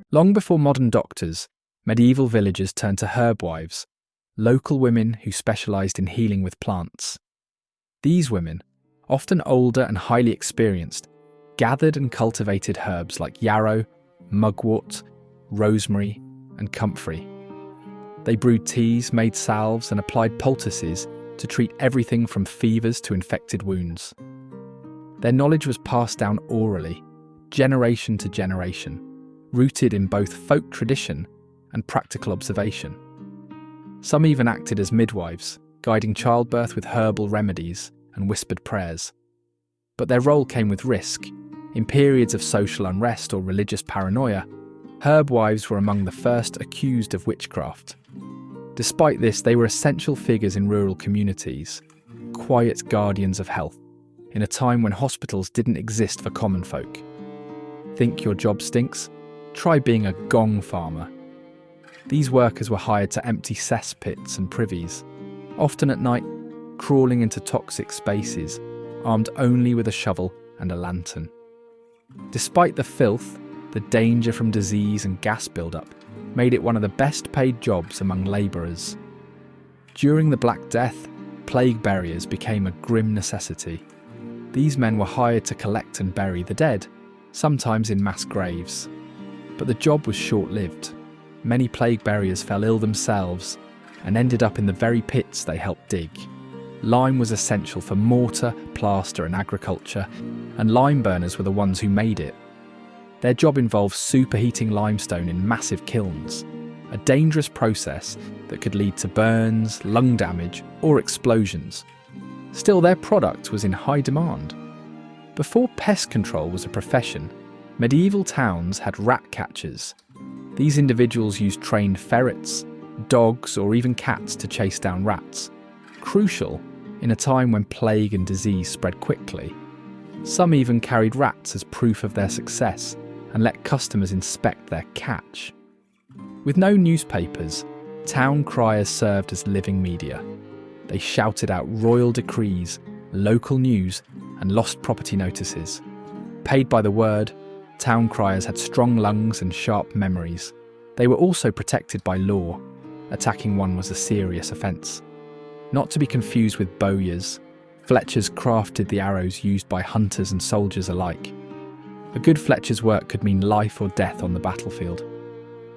Long before modern doctors, medieval villagers turned to herb wives, local women who specialised in healing with plants. These women, often older and highly experienced, gathered and cultivated herbs like yarrow, mugwort, rosemary, and comfrey. They brewed teas, made salves, and applied poultices to treat everything from fevers to infected wounds. Their knowledge was passed down orally, generation to generation, rooted in both folk tradition and practical observation. Some even acted as midwives, guiding childbirth with herbal remedies and whispered prayers. But their role came with risk. In periods of social unrest or religious paranoia, herb wives were among the first accused of witchcraft. Despite this, they were essential figures in rural communities, quiet guardians of health, in a time when hospitals didn't exist for common folk. Think your job stinks? Try being a gong farmer. These workers were hired to empty cesspits and privies, often at night, crawling into toxic spaces, armed only with a shovel and a lantern. Despite the filth, the danger from disease and gas buildup made it one of the best paid jobs among labourers. During the Black Death, plague buriers became a grim necessity. These men were hired to collect and bury the dead, sometimes in mass graves. But the job was short-lived. Many plague buriers fell ill themselves and ended up in the very pits they helped dig. Lime was essential for mortar, plaster and agriculture, and lime burners were the ones who made it. Their job involved superheating limestone in massive kilns, a dangerous process that could lead to burns, lung damage or explosions. Still, their product was in high demand. Before pest control was a profession, medieval towns had rat catchers. These individuals used trained ferrets, dogs or even cats to chase down rats. Crucial in a time when plague and disease spread quickly. Some even carried rats as proof of their success and let customers inspect their catch. With no newspapers, town criers served as living media. They shouted out royal decrees, local news, and lost property notices. Paid by the word, town criers had strong lungs and sharp memories. They were also protected by law. Attacking one was a serious offence. Not to be confused with bowyers, fletchers crafted the arrows used by hunters and soldiers alike. A good fletcher's work could mean life or death on the battlefield.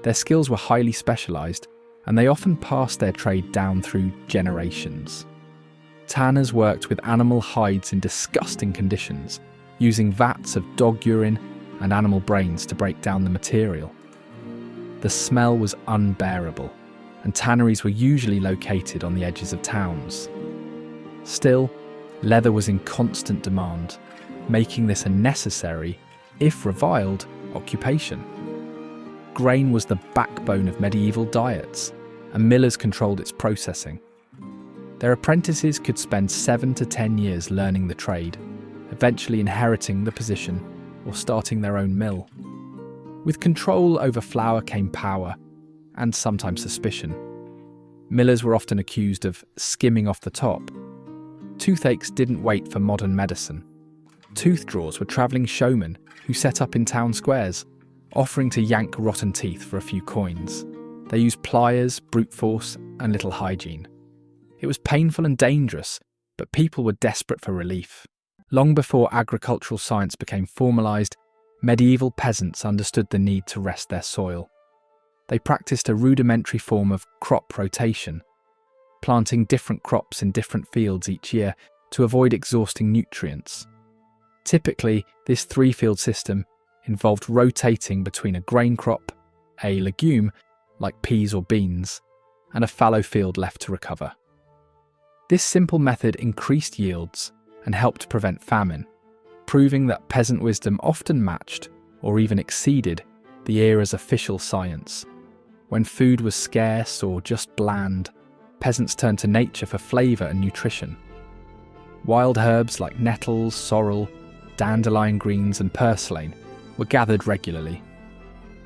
Their skills were highly specialised, and they often passed their trade down through generations. Tanners worked with animal hides in disgusting conditions, using vats of dog urine and animal brains to break down the material. The smell was unbearable, and tanneries were usually located on the edges of towns. Still, leather was in constant demand, making this a necessary, if reviled, occupation. Grain was the backbone of medieval diets, and millers controlled its processing. Their apprentices could spend 7 to 10 years learning the trade, eventually inheriting the position or starting their own mill. With control over flour came power, and sometimes suspicion. Millers were often accused of skimming off the top. Toothaches didn't wait for modern medicine. Tooth drawers were travelling showmen who set up in town squares, offering to yank rotten teeth for a few coins. They used pliers, brute force, and little hygiene. It was painful and dangerous, but people were desperate for relief. Long before agricultural science became formalised, medieval peasants understood the need to rest their soil. They practiced a rudimentary form of crop rotation, planting different crops in different fields each year to avoid exhausting nutrients. Typically, this 3-field system involved rotating between a grain crop, a legume, like peas or beans, and a fallow field left to recover. This simple method increased yields and helped prevent famine, proving that peasant wisdom often matched, or even exceeded, the era's official science. When food was scarce or just bland, peasants turned to nature for flavour and nutrition. Wild herbs like nettles, sorrel, dandelion greens and purslane were gathered regularly.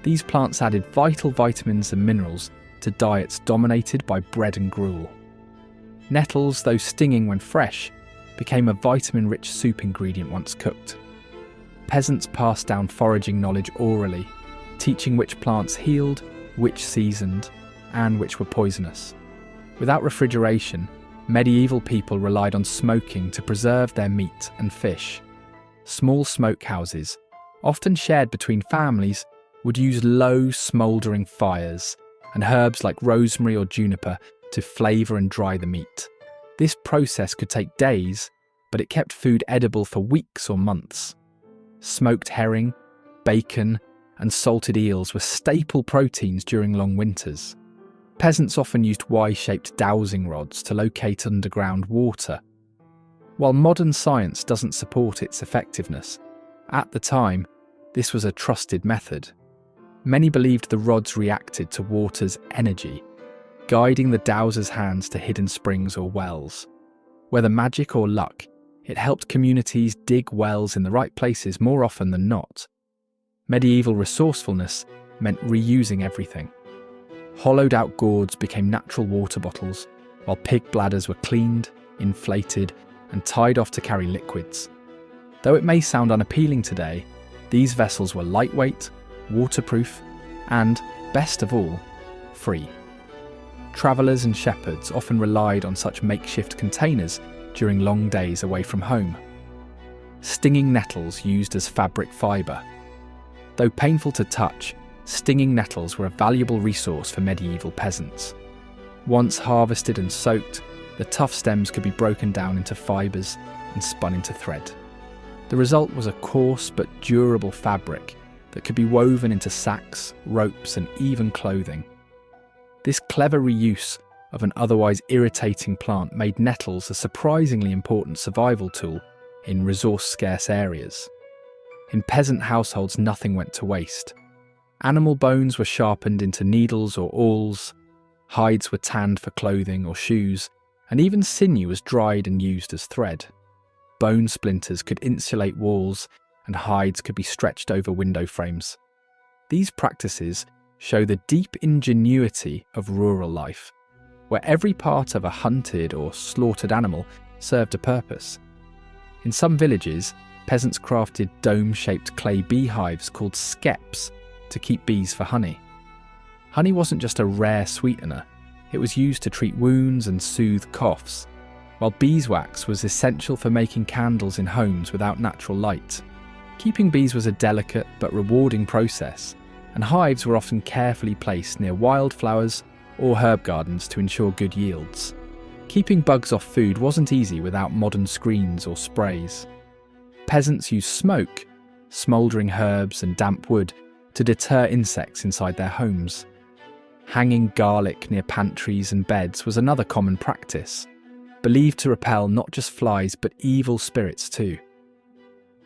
These plants added vital vitamins and minerals to diets dominated by bread and gruel. Nettles, though stinging when fresh, became a vitamin-rich soup ingredient once cooked. Peasants passed down foraging knowledge orally, teaching which plants healed, which seasoned, and which were poisonous. Without refrigeration, medieval people relied on smoking to preserve their meat and fish. Small smokehouses, often shared between families, would use low, smouldering fires and herbs like rosemary or juniper to flavour and dry the meat. This process could take days, but it kept food edible for weeks or months. Smoked herring, bacon, and salted eels were staple proteins during long winters. Peasants often used Y-shaped dowsing rods to locate underground water. While modern science doesn't support its effectiveness, at the time, this was a trusted method. Many believed the rods reacted to water's energy, guiding the dowser's hands to hidden springs or wells. Whether magic or luck, it helped communities dig wells in the right places more often than not. Medieval resourcefulness meant reusing everything. Hollowed-out gourds became natural water bottles, while pig bladders were cleaned, inflated, and tied off to carry liquids. Though it may sound unappealing today, these vessels were lightweight, waterproof, and, best of all, free. Travellers and shepherds often relied on such makeshift containers during long days away from home. Stinging nettles used as fabric fibre. Though painful to touch, stinging nettles were a valuable resource for medieval peasants. Once harvested and soaked, the tough stems could be broken down into fibres and spun into thread. The result was a coarse but durable fabric that could be woven into sacks, ropes, and even clothing. This clever reuse of an otherwise irritating plant made nettles a surprisingly important survival tool in resource-scarce areas. In peasant households, nothing went to waste. Animal bones were sharpened into needles or awls, hides were tanned for clothing or shoes, and even sinew was dried and used as thread. Bone splinters could insulate walls, and hides could be stretched over window frames. These practices show the deep ingenuity of rural life, where every part of a hunted or slaughtered animal served a purpose. In some villages, peasants crafted dome-shaped clay beehives called skeps to keep bees for honey. Honey wasn't just a rare sweetener, it was used to treat wounds and soothe coughs, while beeswax was essential for making candles in homes without natural light. Keeping bees was a delicate but rewarding process, and hives were often carefully placed near wildflowers or herb gardens to ensure good yields. Keeping bugs off food wasn't easy without modern screens or sprays. Peasants used smoke, smouldering herbs and damp wood to deter insects inside their homes. Hanging garlic near pantries and beds was another common practice, believed to repel not just flies but evil spirits too.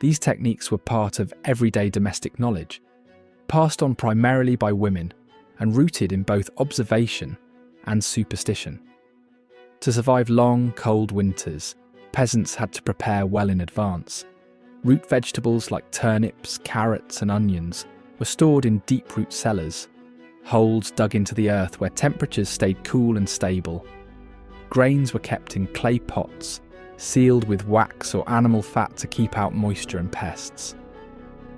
These techniques were part of everyday domestic knowledge, passed on primarily by women and rooted in both observation and superstition. To survive long, cold winters, peasants had to prepare well in advance. Root vegetables like turnips, carrots, and onions were stored in deep-root cellars, holes dug into the earth where temperatures stayed cool and stable. Grains were kept in clay pots, sealed with wax or animal fat to keep out moisture and pests.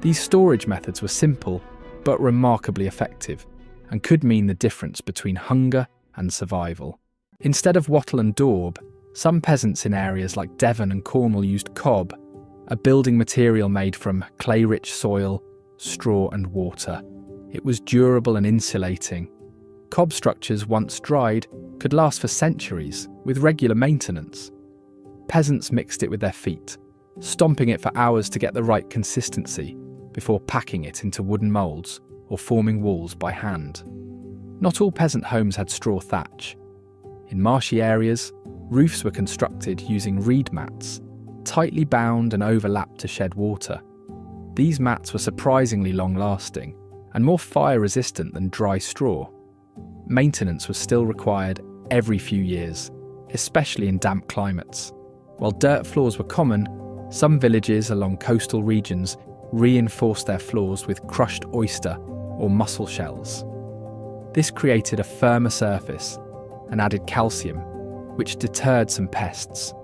These storage methods were simple but remarkably effective, and could mean the difference between hunger and survival. Instead of wattle and daub, some peasants in areas like Devon and Cornwall used cob, a building material made from clay-rich soil, straw and water. It was durable and insulating. Cob structures, once dried, could last for centuries with regular maintenance. Peasants mixed it with their feet, stomping it for hours to get the right consistency before packing it into wooden moulds or forming walls by hand. Not all peasant homes had straw thatch. In marshy areas, roofs were constructed using reed mats, tightly bound and overlapped to shed water. These mats were surprisingly long-lasting and more fire-resistant than dry straw. Maintenance was still required every few years, especially in damp climates. While dirt floors were common, some villages along coastal regions reinforced their floors with crushed oyster or mussel shells. This created a firmer surface and added calcium, which deterred some pests.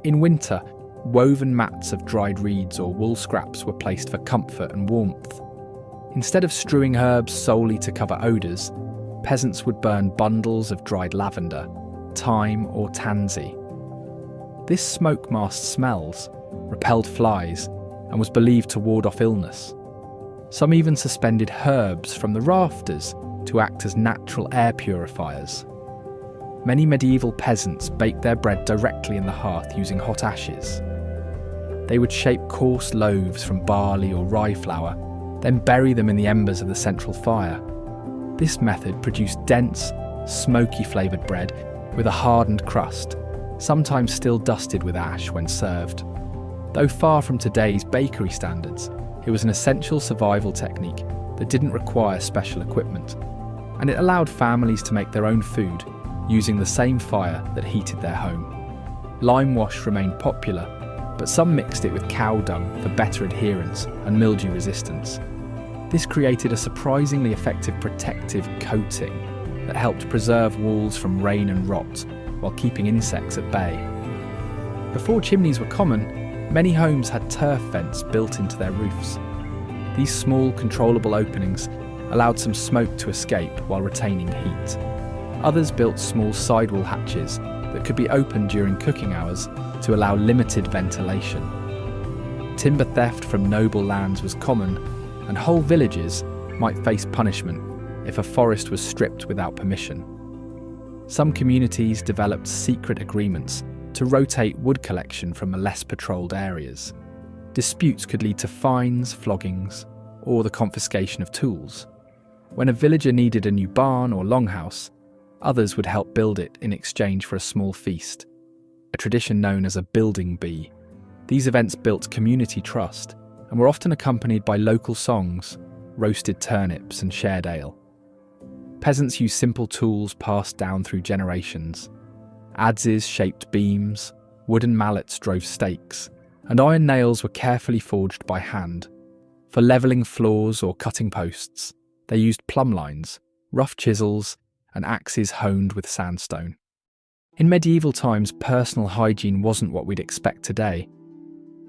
In winter, woven mats of dried reeds or wool scraps were placed for comfort and warmth. Instead of strewing herbs solely to cover odours, peasants would burn bundles of dried lavender, thyme or tansy. This smoke masked smells, repelled flies, and was believed to ward off illness. Some even suspended herbs from the rafters to act as natural air purifiers. Many medieval peasants baked their bread directly in the hearth using hot ashes. They would shape coarse loaves from barley or rye flour, then bury them in the embers of the central fire. This method produced dense, smoky-flavoured bread with a hardened crust, sometimes still dusted with ash when served. Though far from today's bakery standards, it was an essential survival technique that didn't require special equipment, and it allowed families to make their own food using the same fire that heated their home. Lime wash remained popular, but some mixed it with cow dung for better adherence and mildew resistance. This created a surprisingly effective protective coating that helped preserve walls from rain and rot while keeping insects at bay. Before chimneys were common, many homes had turf vents built into their roofs. These small, controllable openings allowed some smoke to escape while retaining heat. Others built small sidewall hatches that could be opened during cooking hours to allow limited ventilation. Timber theft from noble lands was common, and whole villages might face punishment if a forest was stripped without permission. Some communities developed secret agreements to rotate wood collection from less patrolled areas. Disputes could lead to fines, floggings, or the confiscation of tools. When a villager needed a new barn or longhouse, others would help build it in exchange for a small feast, a tradition known as a building bee. These events built community trust and were often accompanied by local songs, roasted turnips and shared ale. Peasants used simple tools passed down through generations. Adzes shaped beams, wooden mallets drove stakes, and iron nails were carefully forged by hand. For levelling floors or cutting posts, they used plumb lines, rough chisels, and axes honed with sandstone. In medieval times, personal hygiene wasn't what we'd expect today.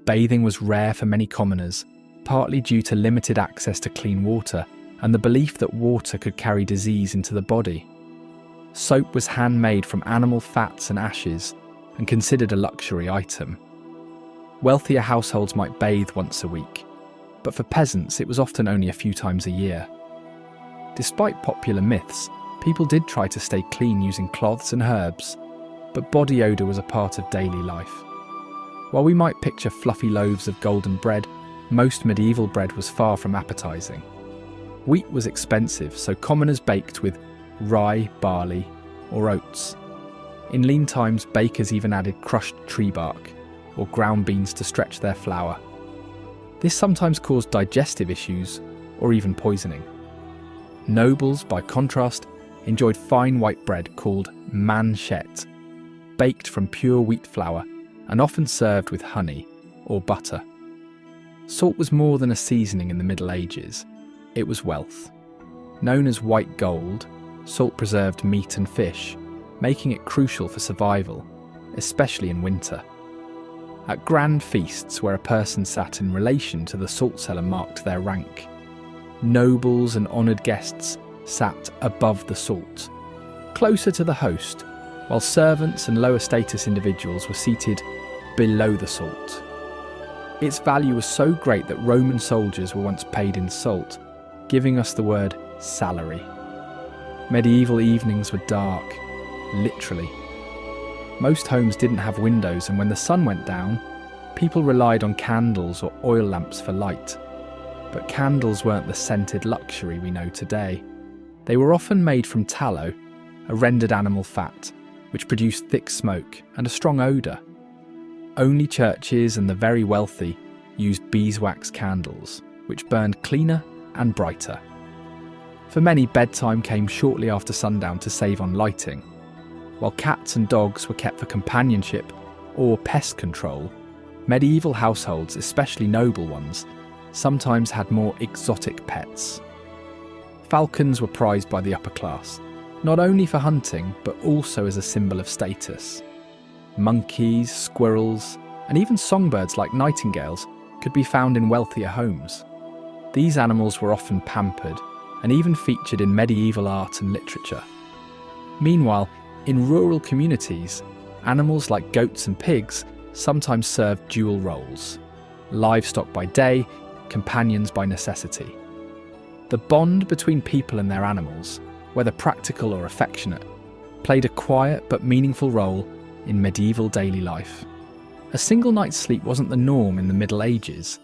Bathing was rare for many commoners, partly due to limited access to clean water and the belief that water could carry disease into the body. Soap was handmade from animal fats and ashes and considered a luxury item. Wealthier households might bathe once a week, but for peasants it was often only a few times a year. Despite popular myths, people did try to stay clean using cloths and herbs, but body odour was a part of daily life. While we might picture fluffy loaves of golden bread, most medieval bread was far from appetising. Wheat was expensive, so commoners baked with rye, barley, or oats. In lean times, bakers even added crushed tree bark or ground beans to stretch their flour. This sometimes caused digestive issues or even poisoning. Nobles, by contrast, enjoyed fine white bread called manchette, baked from pure wheat flour and often served with honey or butter. Salt was more than a seasoning in the Middle Ages. It was wealth. Known as white gold, salt preserved meat and fish, making it crucial for survival, especially in winter. At grand feasts where a person sat in relation to the salt cellar marked their rank. Nobles and honoured guests sat above the salt, closer to the host, while servants and lower status individuals were seated below the salt. Its value was so great that Roman soldiers were once paid in salt, giving us the word salary. Medieval evenings were dark, literally. Most homes didn't have windows, and when the sun went down, people relied on candles or oil lamps for light. But candles weren't the scented luxury we know today. They were often made from tallow, a rendered animal fat, which produced thick smoke and a strong odour. Only churches and the very wealthy used beeswax candles, which burned cleaner and brighter. For many, bedtime came shortly after sundown to save on lighting. While cats and dogs were kept for companionship or pest control, medieval households, especially noble ones, sometimes had more exotic pets. Falcons were prized by the upper class, not only for hunting but also as a symbol of status. Monkeys, squirrels, and even songbirds like nightingales could be found in wealthier homes. These animals were often pampered and even featured in medieval art and literature. Meanwhile, in rural communities, animals like goats and pigs sometimes served dual roles: livestock by day, companions by necessity. The bond between people and their animals, whether practical or affectionate, played a quiet but meaningful role in medieval daily life. A single night's sleep wasn't the norm in the Middle Ages.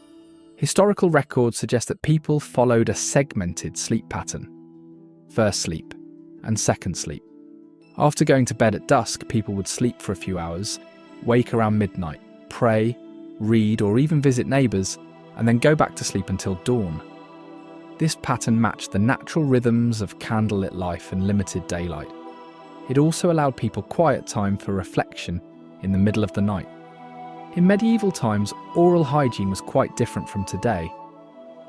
Historical records suggest that people followed a segmented sleep pattern: first sleep and second sleep. After going to bed at dusk, people would sleep for a few hours, wake around midnight, pray, read, or even visit neighbours, and then go back to sleep until dawn. This pattern matched the natural rhythms of candlelit life and limited daylight. It also allowed people quiet time for reflection in the middle of the night. In medieval times, oral hygiene was quite different from today.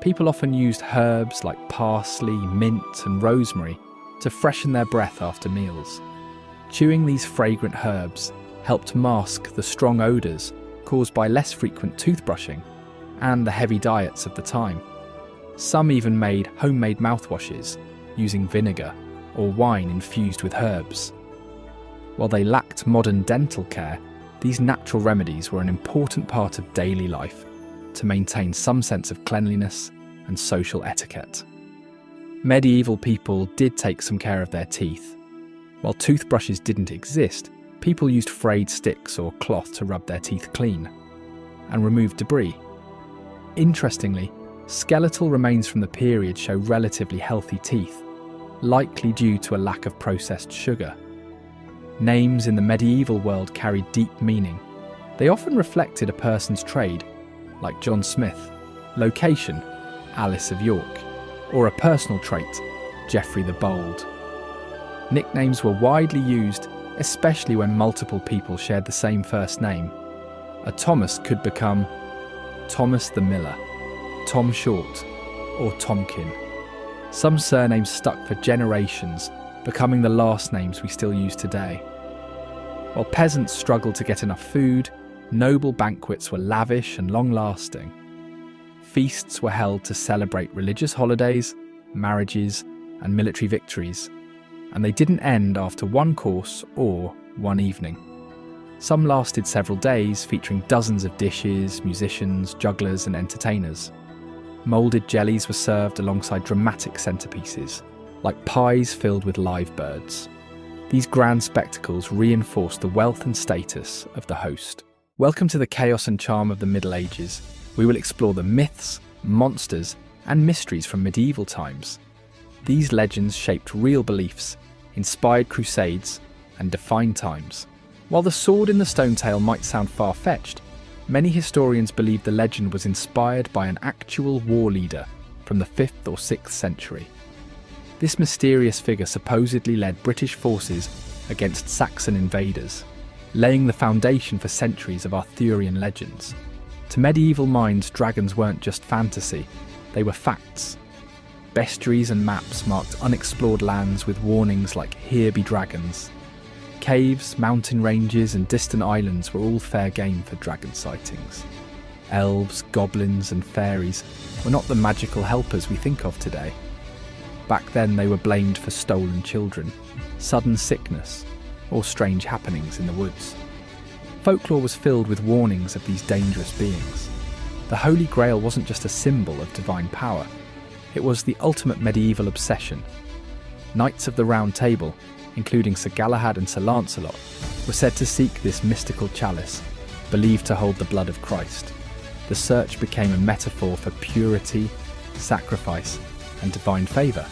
People often used herbs like parsley, mint, and rosemary to freshen their breath after meals. Chewing these fragrant herbs helped mask the strong odours caused by less frequent toothbrushing and the heavy diets of the time. Some even made homemade mouthwashes using vinegar or wine infused with herbs. While they lacked modern dental care, these natural remedies were an important part of daily life to maintain some sense of cleanliness and social etiquette. Medieval people did take some care of their teeth. While toothbrushes didn't exist, people used frayed sticks or cloth to rub their teeth clean and remove debris. Interestingly, skeletal remains from the period show relatively healthy teeth, likely due to a lack of processed sugar. Names in the medieval world carried deep meaning. They often reflected a person's trade, like John Smith, location, Alice of York, or a personal trait, Geoffrey the Bold. Nicknames were widely used, especially when multiple people shared the same first name. A Thomas could become Thomas the Miller, Tom Short, or Tomkin. Some surnames stuck for generations, becoming the last names we still use today. While peasants struggled to get enough food, noble banquets were lavish and long-lasting. Feasts were held to celebrate religious holidays, marriages, and military victories, and they didn't end after one course or one evening. Some lasted several days, featuring dozens of dishes, musicians, jugglers, and entertainers. Moulded jellies were served alongside dramatic centerpieces, like pies filled with live birds. These grand spectacles reinforced the wealth and status of the host. Welcome to the chaos and charm of the Middle Ages. We will explore the myths, monsters, and mysteries from medieval times. These legends shaped real beliefs, inspired crusades, and defined times. While the sword in the stone tale might sound far-fetched, many historians believe the legend was inspired by an actual war leader from the 5th or 6th century. This mysterious figure supposedly led British forces against Saxon invaders, laying the foundation for centuries of Arthurian legends. To medieval minds, dragons weren't just fantasy, they were facts. Bestiaries and maps marked unexplored lands with warnings like "Here be dragons." Caves, mountain ranges, and distant islands were all fair game for dragon sightings. Elves, goblins, and fairies were not the magical helpers we think of today. Back then, they were blamed for stolen children, sudden sickness, or strange happenings in the woods. Folklore was filled with warnings of these dangerous beings. The Holy Grail wasn't just a symbol of divine power, it was the ultimate medieval obsession. Knights of the Round Table, including Sir Galahad and Sir Lancelot, were said to seek this mystical chalice, believed to hold the blood of Christ. The search became a metaphor for purity, sacrifice, and divine favour.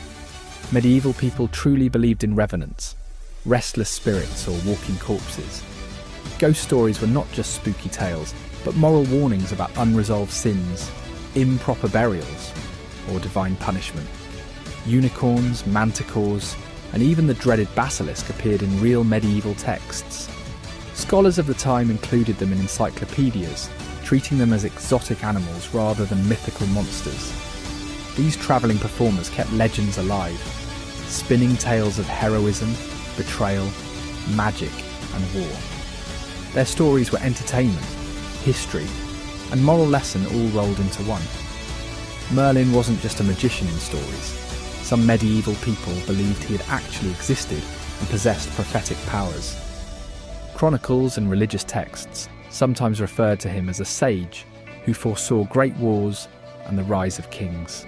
Medieval people truly believed in revenants, restless spirits or walking corpses. Ghost stories were not just spooky tales, but moral warnings about unresolved sins, improper burials, or divine punishment. Unicorns, manticores, and even the dreaded basilisk appeared in real medieval texts. Scholars of the time included them in encyclopedias, treating them as exotic animals rather than mythical monsters. These travelling performers kept legends alive, spinning tales of heroism, betrayal, magic, and war. Their stories were entertainment, history, and moral lesson all rolled into one. Merlin wasn't just a magician in stories. Some medieval people believed he had actually existed and possessed prophetic powers. Chronicles and religious texts sometimes referred to him as a sage who foresaw great wars and the rise of kings.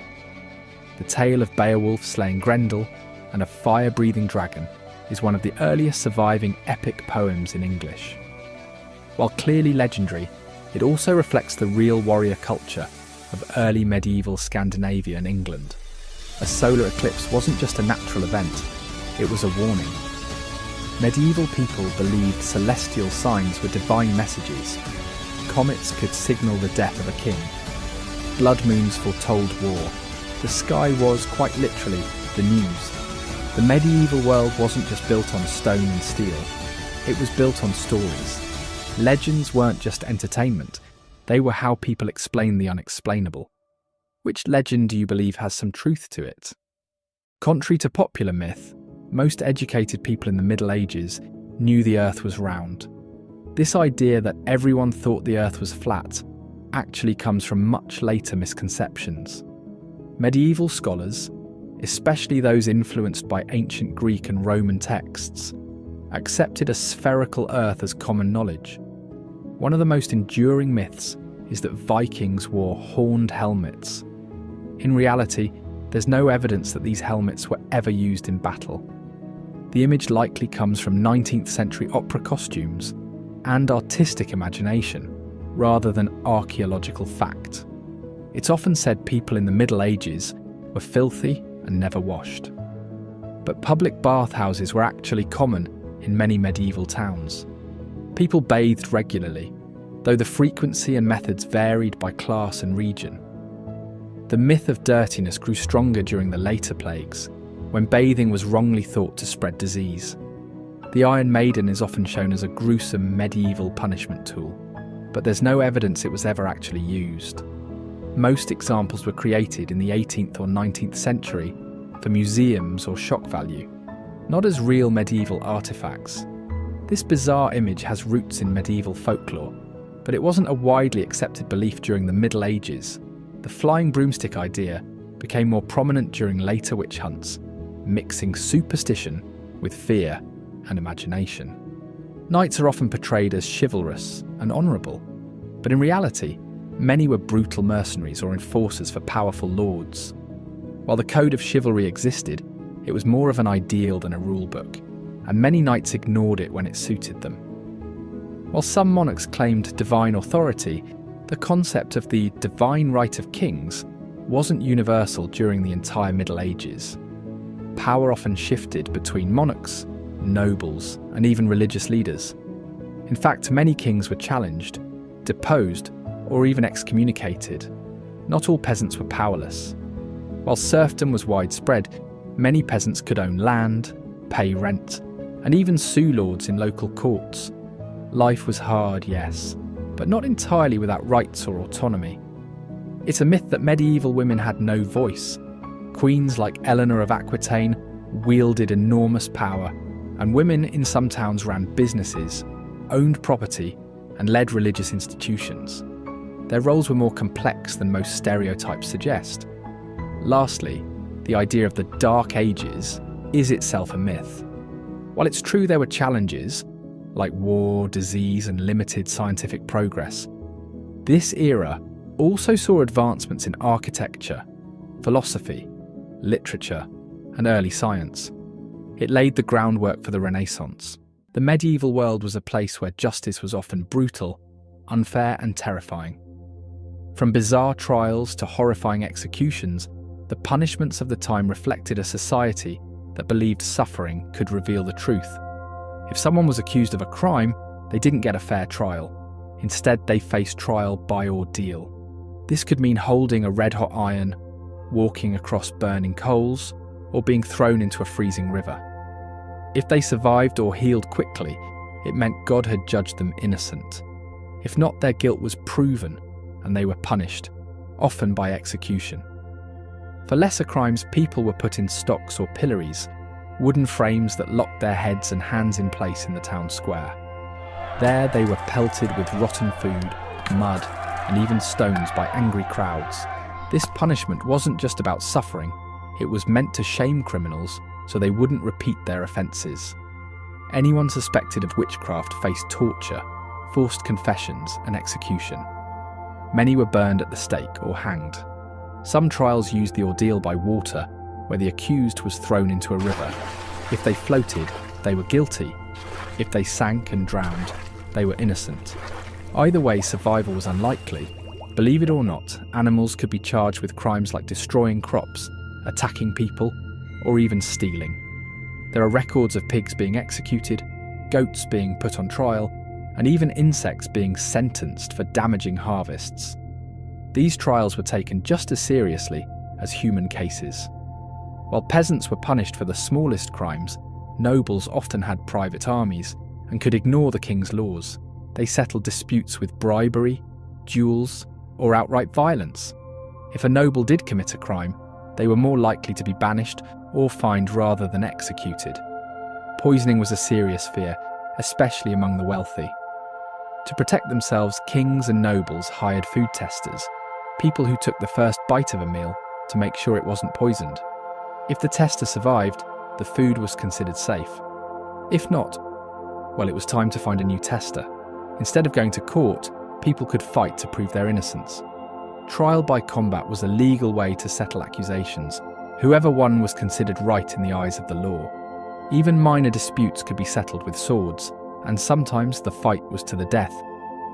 The tale of Beowulf slaying Grendel and a fire-breathing dragon is one of the earliest surviving epic poems in English. While clearly legendary, it also reflects the real warrior culture of early medieval Scandinavia and England. A solar eclipse wasn't just a natural event, it was a warning. Medieval people believed celestial signs were divine messages. Comets could signal the death of a king. Blood moons foretold war. The sky was, quite literally, the news. The medieval world wasn't just built on stone and steel. It was built on stories. Legends weren't just entertainment. They were how people explained the unexplainable. Which legend do you believe has some truth to it? Contrary to popular myth, most educated people in the Middle Ages knew the Earth was round. This idea that everyone thought the Earth was flat actually comes from much later misconceptions. Medieval scholars, especially those influenced by ancient Greek and Roman texts, accepted a spherical Earth as common knowledge. One of the most enduring myths is that Vikings wore horned helmets. In reality, there's no evidence that these helmets were ever used in battle. The image likely comes from 19th century opera costumes and artistic imagination, rather than archaeological fact. It's often said people in the Middle Ages were filthy and never washed. But public bathhouses were actually common in many medieval towns. People bathed regularly, though the frequency and methods varied by class and region. The myth of dirtiness grew stronger during the later plagues, when bathing was wrongly thought to spread disease. The Iron Maiden is often shown as a gruesome medieval punishment tool, but there's no evidence it was ever actually used. Most examples were created in the 18th or 19th century for museums or shock value, not as real medieval artifacts. This bizarre image has roots in medieval folklore, but it wasn't a widely accepted belief during the Middle Ages. The flying broomstick idea became more prominent during later witch hunts, mixing superstition with fear and imagination. Knights are often portrayed as chivalrous and honourable, but in reality, many were brutal mercenaries or enforcers for powerful lords. While the code of chivalry existed, it was more of an ideal than a rulebook, and many knights ignored it when it suited them. While some monarchs claimed divine authority, the concept of the divine right of kings wasn't universal during the entire Middle Ages. Power often shifted between monarchs, nobles, and even religious leaders. In fact, many kings were challenged, deposed, or even excommunicated. Not all peasants were powerless. While serfdom was widespread, many peasants could own land, pay rent, and even sue lords in local courts. Life was hard, yes, but not entirely without rights or autonomy. It's a myth that medieval women had no voice. Queens like Eleanor of Aquitaine wielded enormous power, and women in some towns ran businesses, owned property, and led religious institutions. Their roles were more complex than most stereotypes suggest. Lastly, the idea of the Dark Ages is itself a myth. While it's true there were challenges, like war, disease, and limited scientific progress, this era also saw advancements in architecture, philosophy, literature, and early science. It laid the groundwork for the Renaissance. The medieval world was a place where justice was often brutal, unfair, and terrifying. From bizarre trials to horrifying executions, the punishments of the time reflected a society that believed suffering could reveal the truth. If someone was accused of a crime, they didn't get a fair trial. Instead, they faced trial by ordeal. This could mean holding a red-hot iron, walking across burning coals, or being thrown into a freezing river. If they survived or healed quickly, it meant God had judged them innocent. If not, their guilt was proven, and they were punished, often by execution. For lesser crimes, people were put in stocks or pillories, wooden frames that locked their heads and hands in place in the town square. There they were pelted with rotten food, mud, and even stones by angry crowds. This punishment wasn't just about suffering, it was meant to shame criminals so they wouldn't repeat their offences. Anyone suspected of witchcraft faced torture, forced confessions, and execution. Many were burned at the stake or hanged. Some trials used the ordeal by water, where the accused was thrown into a river. If they floated, they were guilty. If they sank and drowned, they were innocent. Either way, survival was unlikely. Believe it or not, animals could be charged with crimes like destroying crops, attacking people, or even stealing. There are records of pigs being executed, goats being put on trial, and even insects being sentenced for damaging harvests. These trials were taken just as seriously as human cases. While peasants were punished for the smallest crimes, nobles often had private armies and could ignore the king's laws. They settled disputes with bribery, duels, or outright violence. If a noble did commit a crime, they were more likely to be banished or fined rather than executed. Poisoning was a serious fear, especially among the wealthy. To protect themselves, kings and nobles hired food testers, people who took the first bite of a meal to make sure it wasn't poisoned. If the tester survived, the food was considered safe. If not, well, it was time to find a new tester. Instead of going to court, people could fight to prove their innocence. Trial by combat was a legal way to settle accusations. Whoever won was considered right in the eyes of the law. Even minor disputes could be settled with swords, and sometimes the fight was to the death.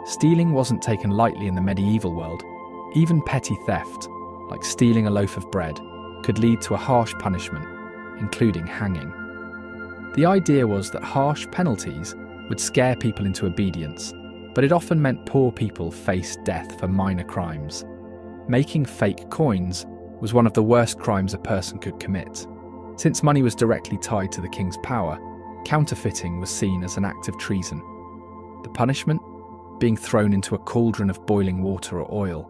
Stealing wasn't taken lightly in the medieval world. Even petty theft, like stealing a loaf of bread, could lead to a harsh punishment, including hanging. The idea was that harsh penalties would scare people into obedience, but it often meant poor people faced death for minor crimes. Making fake coins was one of the worst crimes a person could commit. Since money was directly tied to the king's power, counterfeiting was seen as an act of treason. The punishment? Being thrown into a cauldron of boiling water or oil.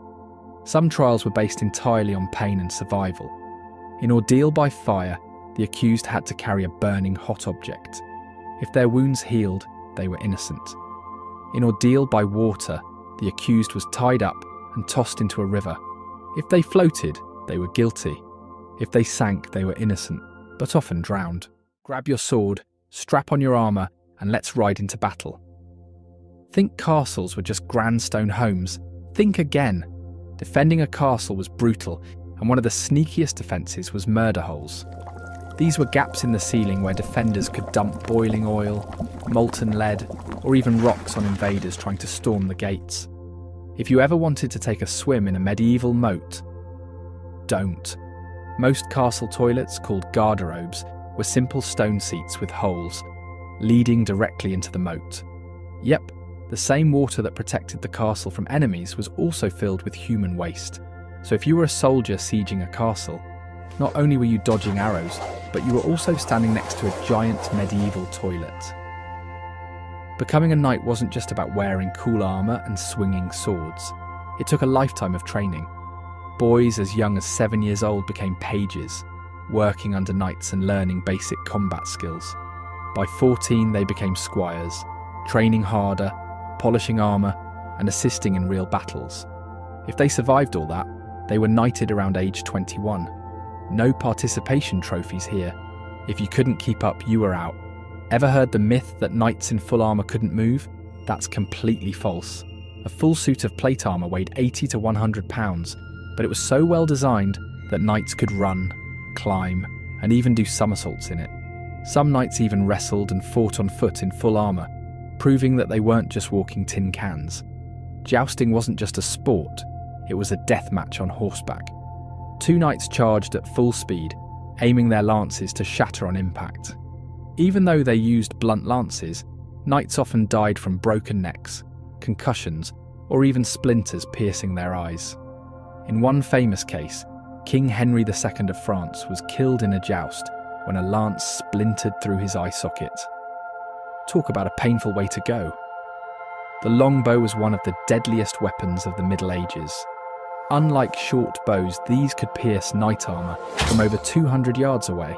Some trials were based entirely on pain and survival. In ordeal by fire, the accused had to carry a burning hot object. If their wounds healed, they were innocent. In ordeal by water, the accused was tied up and tossed into a river. If they floated, they were guilty. If they sank, they were innocent, but often drowned. Grab your sword, strap on your armour, and let's ride into battle. Think castles were just grand stone homes. Think again. Defending a castle was brutal, and one of the sneakiest defences was murder holes. These were gaps in the ceiling where defenders could dump boiling oil, molten lead, or even rocks on invaders trying to storm the gates. If you ever wanted to take a swim in a medieval moat, don't. Most castle toilets, called garderobes, were simple stone seats with holes, leading directly into the moat. Yep, the same water that protected the castle from enemies was also filled with human waste. So if you were a soldier sieging a castle, not only were you dodging arrows, but you were also standing next to a giant medieval toilet. Becoming a knight wasn't just about wearing cool armour and swinging swords. It took a lifetime of training. Boys as young as 7 years old became pages, working under knights and learning basic combat skills. By 14, they became squires, training harder, polishing armour, and assisting in real battles. If they survived all that, they were knighted around age 21. No participation trophies here. If you couldn't keep up, you were out. Ever heard the myth that knights in full armour couldn't move? That's completely false. A full suit of plate armour weighed 80 to 100 pounds, but it was so well designed that knights could run, climb, and even do somersaults in it. Some knights even wrestled and fought on foot in full armour, proving that they weren't just walking tin cans. Jousting wasn't just a sport, it was a death match on horseback. Two knights charged at full speed, aiming their lances to shatter on impact. Even though they used blunt lances, knights often died from broken necks, concussions, or even splinters piercing their eyes. In one famous case, King Henry II of France was killed in a joust when a lance splintered through his eye socket. Talk about a painful way to go. The longbow was one of the deadliest weapons of the Middle Ages. Unlike short bows, these could pierce knight armour from over 200 yards away.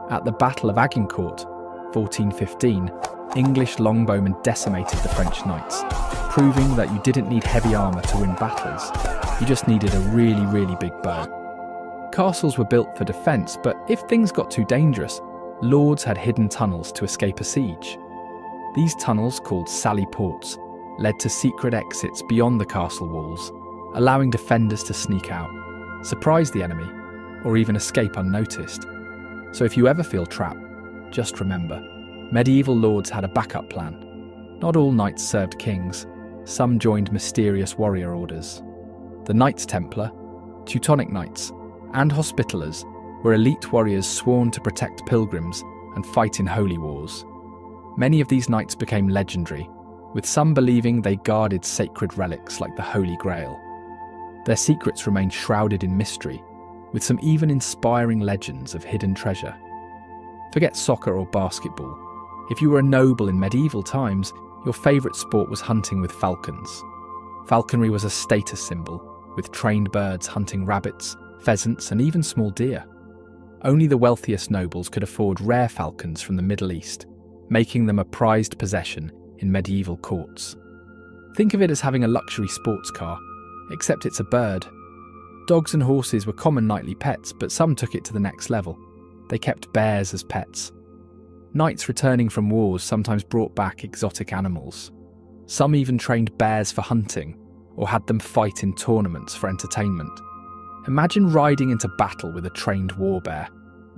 At the Battle of Agincourt, 1415, English longbowmen decimated the French knights, proving that you didn't need heavy armour to win battles, you just needed a really, really big bow. Castles were built for defence, but if things got too dangerous, lords had hidden tunnels to escape a siege. These tunnels, called sally ports, led to secret exits beyond the castle walls, allowing defenders to sneak out, surprise the enemy, or even escape unnoticed. So if you ever feel trapped, just remember, medieval lords had a backup plan. Not all knights served kings, some joined mysterious warrior orders. The Knights Templar, Teutonic Knights, and Hospitallers were elite warriors sworn to protect pilgrims and fight in holy wars. Many of these knights became legendary, with some believing they guarded sacred relics like the Holy Grail. Their secrets remain shrouded in mystery, with some even inspiring legends of hidden treasure. Forget soccer or basketball. If you were a noble in medieval times, your favourite sport was hunting with falcons. Falconry was a status symbol, with trained birds hunting rabbits, pheasants, and even small deer. Only the wealthiest nobles could afford rare falcons from the Middle East, making them a prized possession in medieval courts. Think of it as having a luxury sports car, except it's a bird. Dogs and horses were common nightly pets, but some took it to the next level. They kept bears as pets. Knights returning from wars sometimes brought back exotic animals. Some even trained bears for hunting, or had them fight in tournaments for entertainment. Imagine riding into battle with a trained warbear.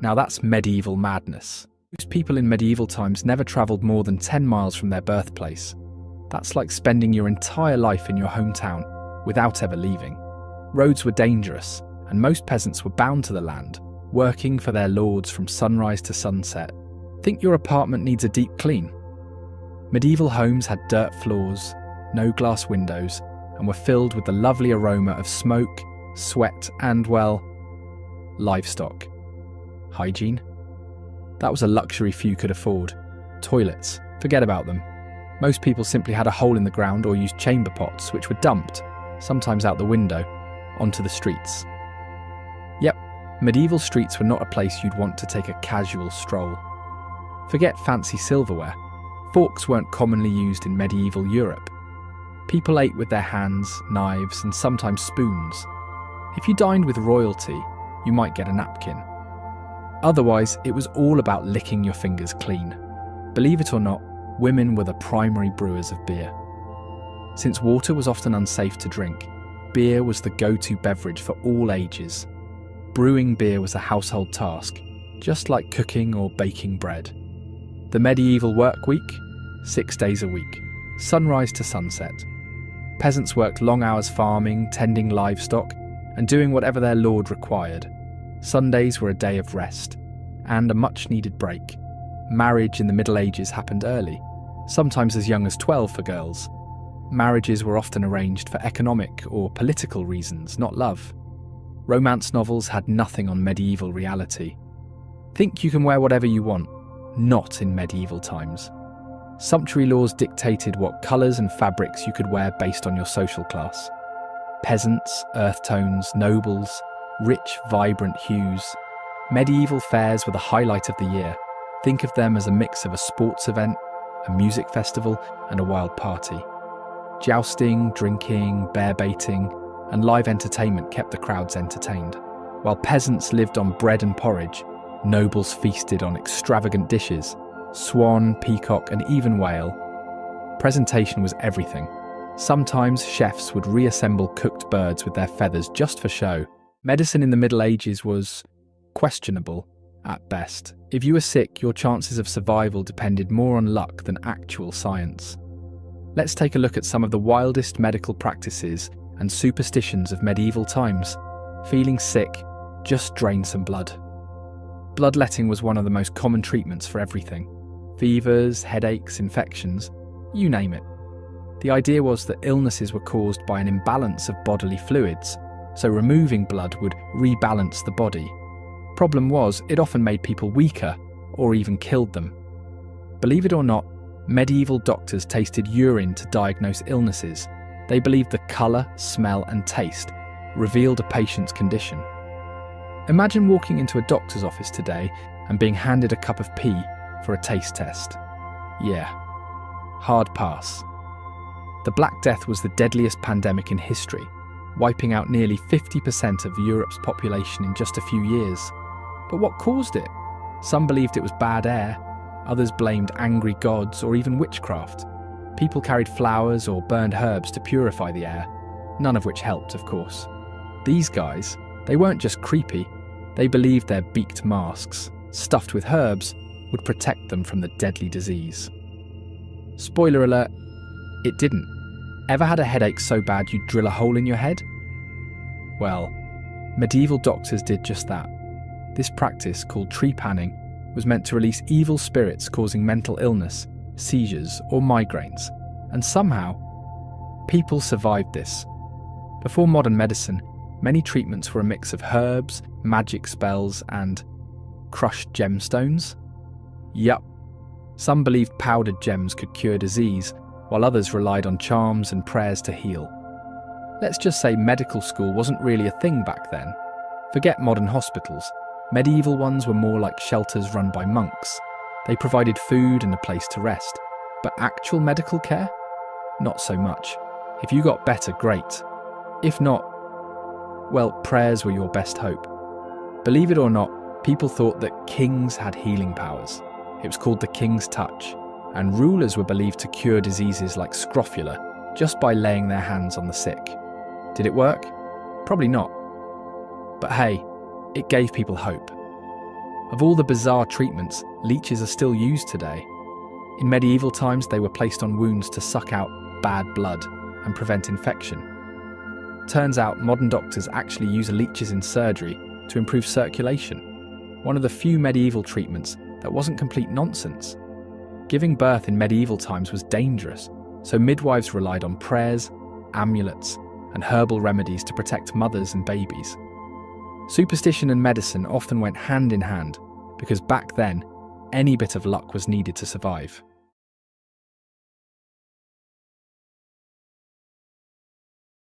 Now that's medieval madness. Most people in medieval times never travelled more than 10 miles from their birthplace. That's like spending your entire life in your hometown without ever leaving. Roads were dangerous, and most peasants were bound to the land, working for their lords from sunrise to sunset. Think your apartment needs a deep clean? Medieval homes had dirt floors, no glass windows, and were filled with the lovely aroma of smoke, sweat, and, well, livestock. Hygiene? That was a luxury few could afford. Toilets, forget about them. Most people simply had a hole in the ground or used chamber pots, which were dumped, sometimes out the window, onto the streets. Yep, medieval streets were not a place you'd want to take a casual stroll. Forget fancy silverware. Forks weren't commonly used in medieval Europe. People ate with their hands, knives, and sometimes spoons. If you dined with royalty, you might get a napkin. Otherwise, it was all about licking your fingers clean. Believe it or not, women were the primary brewers of beer. Since water was often unsafe to drink, beer was the go-to beverage for all ages. Brewing beer was a household task, just like cooking or baking bread. The medieval work week? 6 days a week, sunrise to sunset. Peasants worked long hours farming, tending livestock, and doing whatever their lord required. Sundays were a day of rest, and a much-needed break. Marriage in the Middle Ages happened early, sometimes as young as 12 for girls. Marriages were often arranged for economic or political reasons, not love. Romance novels had nothing on medieval reality. Think you can wear whatever you want, not in medieval times. Sumptuary laws dictated what colours and fabrics you could wear based on your social class. Peasants, earth tones, nobles, rich, vibrant hues. Medieval fairs were the highlight of the year. Think of them as a mix of a sports event, a music festival, and a wild party. Jousting, drinking, bear baiting, and live entertainment kept the crowds entertained. While peasants lived on bread and porridge, nobles feasted on extravagant dishes, swan, peacock, and even whale. Presentation was everything. Sometimes chefs would reassemble cooked birds with their feathers just for show. Medicine in the Middle Ages was questionable at best. If you were sick, your chances of survival depended more on luck than actual science. Let's take a look at some of the wildest medical practices and superstitions of medieval times. Feeling sick? Just drain some blood. Bloodletting was one of the most common treatments for everything. Fevers, headaches, infections, you name it. The idea was that illnesses were caused by an imbalance of bodily fluids, so removing blood would rebalance the body. Problem was, it often made people weaker, or even killed them. Believe it or not, medieval doctors tasted urine to diagnose illnesses. They believed the colour, smell, and taste revealed a patient's condition. Imagine walking into a doctor's office today and being handed a cup of pee for a taste test. Yeah, hard pass. The Black Death was the deadliest pandemic in history, wiping out nearly 50% of Europe's population in just a few years. But what caused it? Some believed it was bad air, others blamed angry gods or even witchcraft. People carried flowers or burned herbs to purify the air, none of which helped, of course. These guys, they weren't just creepy, they believed their beaked masks, stuffed with herbs, would protect them from the deadly disease. Spoiler alert, it didn't. Ever had a headache so bad you'd drill a hole in your head? Well, medieval doctors did just that. This practice, called tree panning, was meant to release evil spirits causing mental illness, seizures, or migraines, and somehow, people survived this. Before modern medicine, many treatments were a mix of herbs, magic spells, and crushed gemstones. Yup, some believed powdered gems could cure disease, while others relied on charms and prayers to heal. Let's just say medical school wasn't really a thing back then. Forget modern hospitals. Medieval ones were more like shelters run by monks. They provided food and a place to rest. But actual medical care? Not so much. If you got better, great. If not, well, prayers were your best hope. Believe it or not, people thought that kings had healing powers. It was called the king's touch, and rulers were believed to cure diseases like scrofula just by laying their hands on the sick. Did it work? Probably not. But hey, it gave people hope. Of all the bizarre treatments, leeches are still used today. In medieval times, they were placed on wounds to suck out bad blood and prevent infection. Turns out modern doctors actually use leeches in surgery to improve circulation, one of the few medieval treatments that wasn't complete nonsense. Giving birth in medieval times was dangerous, so midwives relied on prayers, amulets, and herbal remedies to protect mothers and babies. Superstition and medicine often went hand in hand, because back then, any bit of luck was needed to survive.